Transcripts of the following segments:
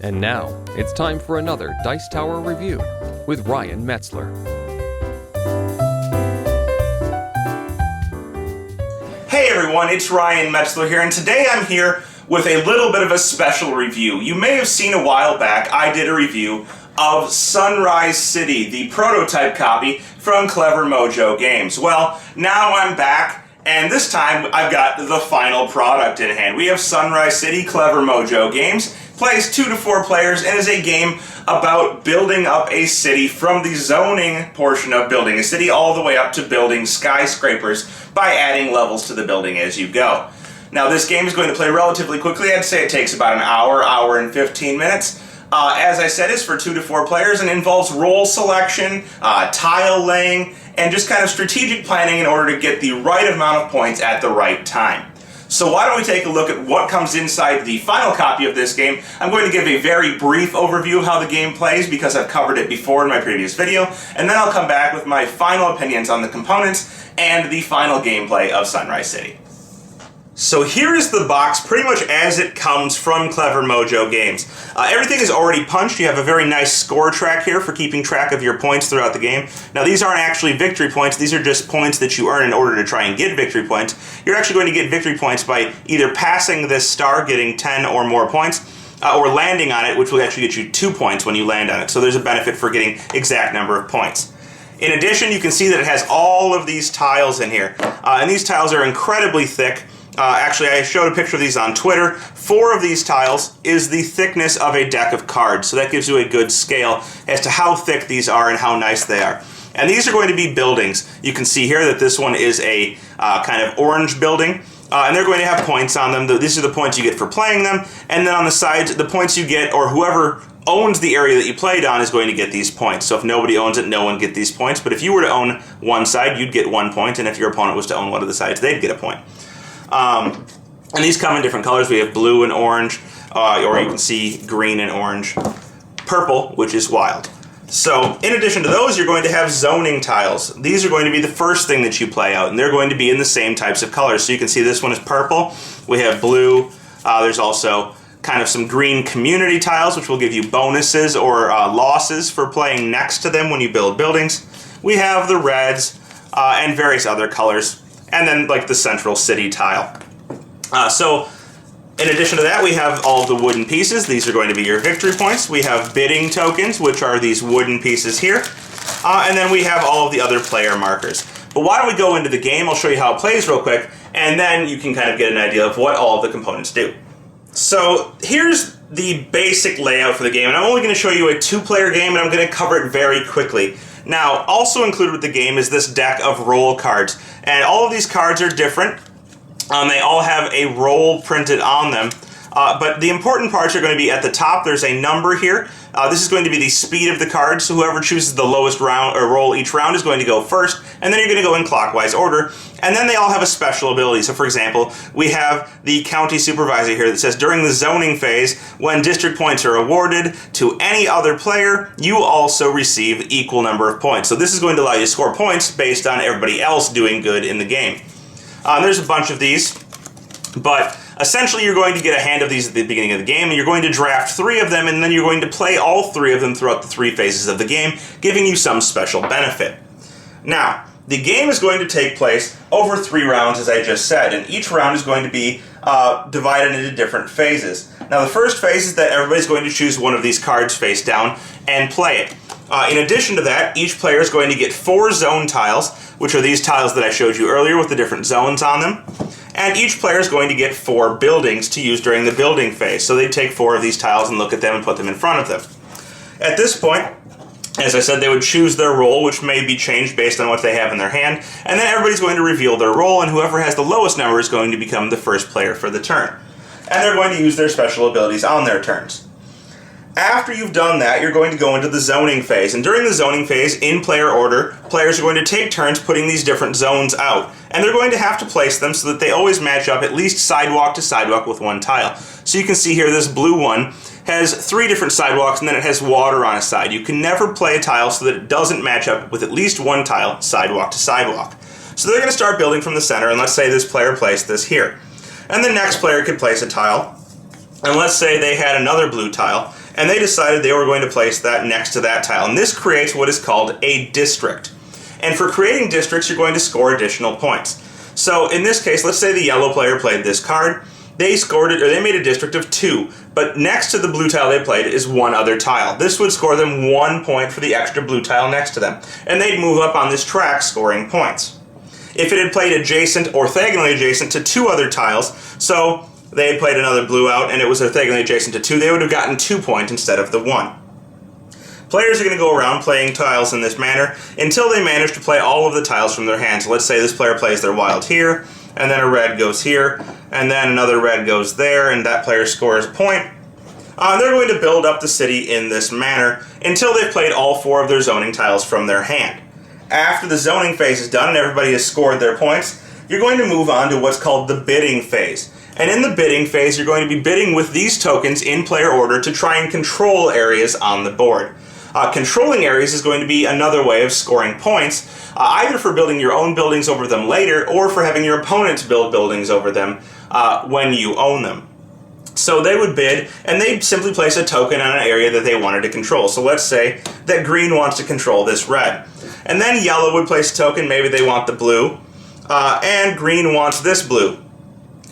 And now, it's time for another Dice Tower review with Ryan Metzler. Hey everyone, it's Ryan Metzler here, and today I'm here with a little bit of a special review. You may have seen a while back I did a review of Sunrise City, the prototype copy from Clever Mojo Games. Well, now I'm back, and this time I've got the final product in hand. We have Sunrise City, Clever Mojo Games. Plays 2 to 4 players and is a game about building up a city from the zoning portion of building a city all the way up to building skyscrapers by adding levels to the building as you go. Now this game is going to play relatively quickly. I'd say it takes about an hour and 15 minutes. As I said, it's for 2 to 4 players and involves role selection, tile laying, and just kind of strategic planning in order to get the right amount of points at the right time. So why don't we take a look at what comes inside the final copy of this game. I'm going to give a very brief overview of how the game plays because I've covered it before in my previous video, and then I'll come back with my final opinions on the components and the final gameplay of Sunrise City. So here is the box pretty much as it comes from Clever Mojo Games. Everything is already punched. You have a very nice score track here for keeping track of your points throughout the game. Now these aren't actually victory points, these are just points that you earn in order to try and get victory points. You're actually going to get victory points by either passing this star, getting 10 or more points, or landing on it, which will actually get you 2 points when you land on it. So there's a benefit for getting exact number of points. In addition, you can see that it has all of these tiles in here, and these tiles are incredibly thick. Actually, I showed a picture of these on Twitter. 4 of these tiles is the thickness of a deck of cards, so that gives you a good scale as to how thick these are and how nice they are. And these are going to be buildings. You can see here that this one is a kind of orange building, and they're going to have points on them. These are the points you get for playing them, and then on the sides, the points you get, or whoever owns the area that you played on is going to get these points. So if nobody owns it, no one gets these points, but if you were to own one side, you'd get 1 point, and if your opponent was to own one of the sides, they'd get a point. And these come in different colors. We have blue and orange, or you can see green and orange. Purple, which is wild. So, in addition to those, you're going to have zoning tiles. These are going to be the first thing that you play out, and they're going to be in the same types of colors. So you can see this one is purple, we have blue, there's also kind of some green community tiles, which will give you bonuses or losses for playing next to them when you build buildings. We have the reds, and various other colors. And then like the central city tile. So in addition to that, we have all of the wooden pieces. These are going to be your victory points. We have bidding tokens, which are these wooden pieces here. And then we have all of the other player markers. But why don't we go into the game? I'll show you how it plays real quick, and then you can kind of get an idea of what all of the components do. So here's the basic layout for the game, and I'm only going to show you a 2-player game, and I'm going to cover it very quickly. Now, also included with the game is this deck of role cards, and all of these cards are different. They all have a role printed on them, but the important parts are going to be at the top. There's a number here. This is going to be the speed of the cards, so whoever chooses the lowest round or roll each round is going to go first, and then you're going to go in clockwise order, and then they all have a special ability. So for example, we have the county supervisor here that says during the zoning phase, when district points are awarded to any other player, you also receive equal number of points. So this is going to allow you to score points based on everybody else doing good in the game. There's a bunch of these, but essentially you're going to get a hand of these at the beginning of the game, and you're going to draft 3 of them, and then you're going to play all 3 of them throughout the 3 phases of the game, giving you some special benefit. Now, the game is going to take place over 3 rounds, as I just said, and each round is going to be divided into different phases. Now, the first phase is that everybody's going to choose one of these cards face down and play it. In addition to that, each player is going to get 4 zone tiles, which are these tiles that I showed you earlier with the different zones on them. And each player is going to get 4 buildings to use during the building phase. So they take 4 of these tiles and look at them and put them in front of them. At this point, as I said, they would choose their role, which may be changed based on what they have in their hand, and then everybody's going to reveal their role, and whoever has the lowest number is going to become the first player for the turn. And they're going to use their special abilities on their turns. After you've done that, you're going to go into the zoning phase, and during the zoning phase, in player order, players are going to take turns putting these different zones out, and they're going to have to place them so that they always match up at least sidewalk to sidewalk with 1 tile. So you can see here this blue one has 3 different sidewalks, and then it has water on a side. You can never play a tile so that it doesn't match up with at least 1 tile sidewalk to sidewalk. So they're going to start building from the center, and let's say this player placed this here. And the next player could place a tile, and let's say they had another blue tile, and they decided they were going to place that next to that tile. And this creates what is called a district. And for creating districts, you're going to score additional points. So in this case, let's say the yellow player played this card. They scored it, or they made a district of 2, but next to the blue tile they played is one other tile. This would score them 1 point for the extra blue tile next to them, and they'd move up on this track scoring points. If it had played adjacent, orthogonally adjacent to 2 other tiles, so they had played another blue out and it was orthogonally adjacent to 2, they would have gotten 2 points instead of the 1. Players are going to go around playing tiles in this manner until they manage to play all of the tiles from their hand. So let's say this player plays their wild here, and then a red goes here, and then another red goes there, and that player scores a point. They're going to build up the city in this manner until they've played all 4 of their zoning tiles from their hand. After the zoning phase is done and everybody has scored their points, you're going to move on to what's called the bidding phase. And in the bidding phase, you're going to be bidding with these tokens in player order to try and control areas on the board. Controlling areas is going to be another way of scoring points, either for building your own buildings over them later or for having your opponents build buildings over them when you own them. So they would bid, and they'd simply place a token on an area that they wanted to control. So let's say that green wants to control this red. And then yellow would place a token, maybe they want the blue, and green wants this blue.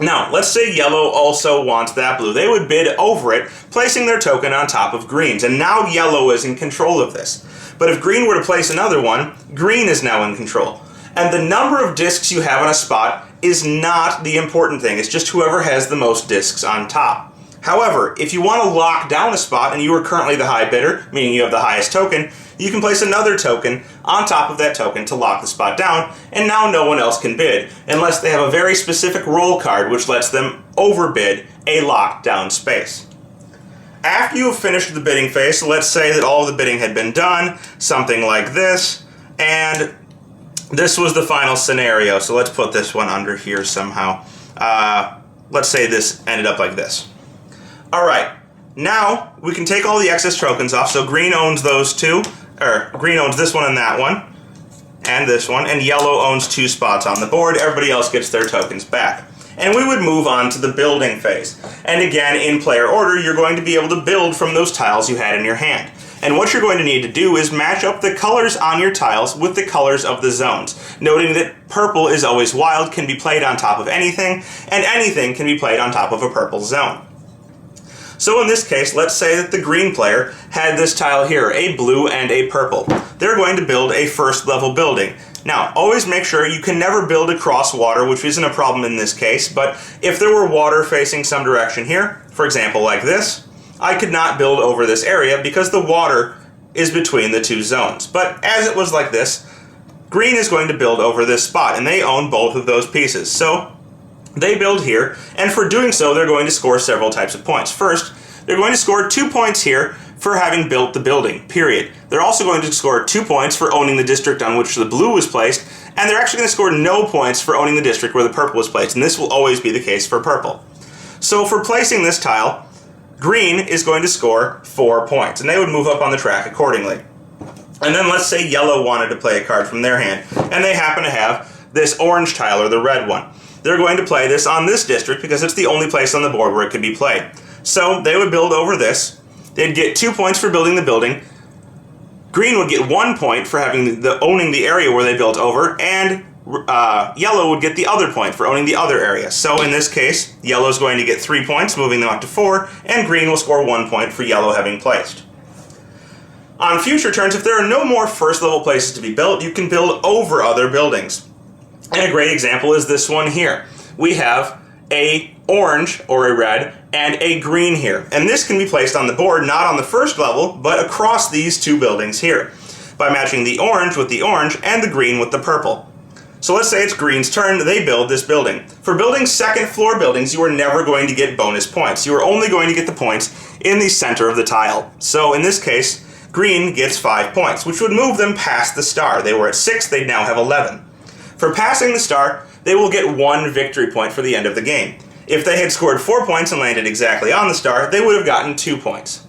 Now, let's say yellow also wants that blue. They would bid over it, placing their token on top of green's, and now yellow is in control of this. But if green were to place another one, green is now in control. And the number of discs you have on a spot is not the important thing. It's just whoever has the most discs on top. However, if you want to lock down a spot and you are currently the high bidder, meaning you have the highest token, you can place another token on top of that token to lock the spot down, and now no one else can bid, unless they have a very specific roll card which lets them overbid a locked down space. After you have finished the bidding phase, so let's say that all of the bidding had been done, something like this, and this was the final scenario, so let's put this one under here somehow. Let's say this ended up like this. Alright, now we can take all the excess tokens off, so green owns those 2, or green owns this one and that one, and this one, and yellow owns 2 spots on the board. Everybody else gets their tokens back. And we would move on to the building phase. And again, in player order, you're going to be able to build from those tiles you had in your hand. And what you're going to need to do is match up the colors on your tiles with the colors of the zones, noting that purple is always wild, can be played on top of anything, and anything can be played on top of a purple zone. So in this case, let's say that the green player had this tile here, a blue and a purple. They're going to build a first level building. Now, always make sure you can never build across water, which isn't a problem in this case, but if there were water facing some direction here, for example like this, I could not build over this area because the water is between the 2 zones. But as it was like this, green is going to build over this spot, and they own both of those pieces. So they build here, and for doing so, they're going to score several types of points. First, they're going to score 2 points here for having built the building, period. They're also going to score 2 points for owning the district on which the blue was placed, and they're actually going to score no points for owning the district where the purple was placed, and this will always be the case for purple. So for placing this tile, green is going to score 4 points, and they would move up on the track accordingly. And then let's say yellow wanted to play a card from their hand, and they happen to have this orange tile, or the red one. They're going to play this on this district because it's the only place on the board where it could be played. So they would build over this. They'd get 2 points for building the building. Green would get 1 point for owning the area where they built over, and yellow would get the other point for owning the other area. So in this case, yellow is going to get 3 points, moving them up to 4, and green will score 1 point for yellow having placed. On future turns, if there are no more first level places to be built, you can build over other buildings. And a great example is this one here. We have a orange, or a red, and a green here. And this can be placed on the board, not on the first level, but across these 2 buildings here, by matching the orange with the orange and the green with the purple. So let's say it's green's turn, they build this building. For building second floor buildings, you are never going to get bonus points. You are only going to get the points in the center of the tile. So in this case, green gets 5 points, which would move them past the star. They were at 6, they'd now have 11. For passing the star, they will get 1 victory point for the end of the game. If they had scored 4 points and landed exactly on the star, they would have gotten 2 points.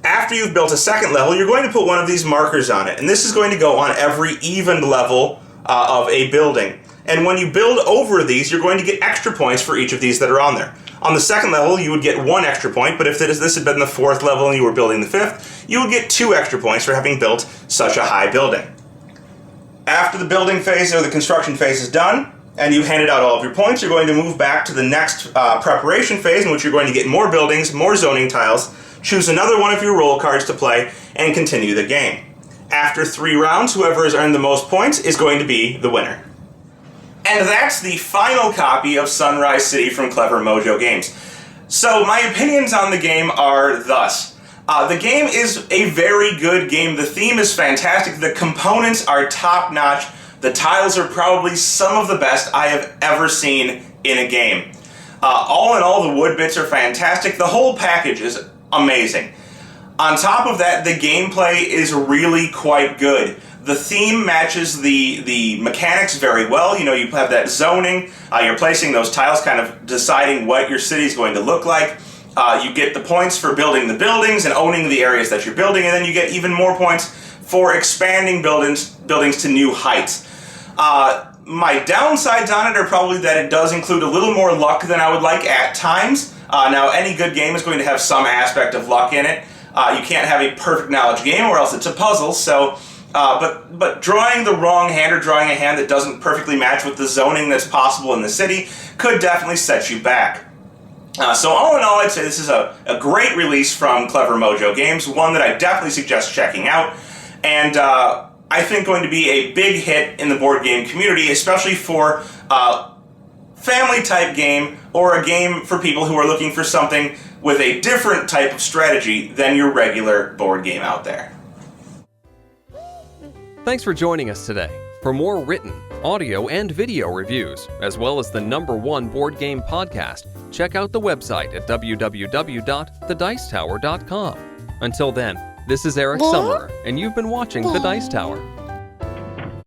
After you've built a second level, you're going to put one of these markers on it, and this is going to go on every evened level of a building. And when you build over these, you're going to get extra points for each of these that are on there. On the second level, you would get 1 extra point, but if this had been the 4th level and you were building the 5th, you would get 2 extra points for having built such a high building. After the building phase or the construction phase is done, and you've handed out all of your points, you're going to move back to the next preparation phase, in which you're going to get more buildings, more zoning tiles, choose another one of your roll cards to play, and continue the game. After 3 rounds, whoever has earned the most points is going to be the winner. And that's the final copy of Sunrise City from Clever Mojo Games. So my opinions on the game are thus. The game is a very good game. The theme is fantastic. The components are top-notch. The tiles are probably some of the best I have ever seen in a game. All in all, the wood bits are fantastic. The whole package is amazing. On top of that, the gameplay is really quite good. The theme matches the mechanics very well. You know, you have that zoning, you're placing those tiles, kind of deciding what your city is going to look like. You get the points for building the buildings and owning the areas that you're building, and then you get even more points for expanding buildings to new heights. My downsides on it are probably that it does include a little more luck than I would like at times. Now, any good game is going to have some aspect of luck in it. You can't have a perfect knowledge game, or else it's a puzzle. So, but drawing the wrong hand or drawing a hand that doesn't perfectly match with the zoning that's possible in the city could definitely set you back. So all in all, I'd say this is a great release from Clever Mojo Games, one that I definitely suggest checking out, and I think going to be a big hit in the board game community, especially for a family-type game or a game for people who are looking for something with a different type of strategy than your regular board game out there. Thanks for joining us today. For more written, audio, and video reviews, as well as the #1 board game podcast, check out the website at www.thedicetower.com. Until then, this is Eric Summerer, and you've been watching The Dice Tower.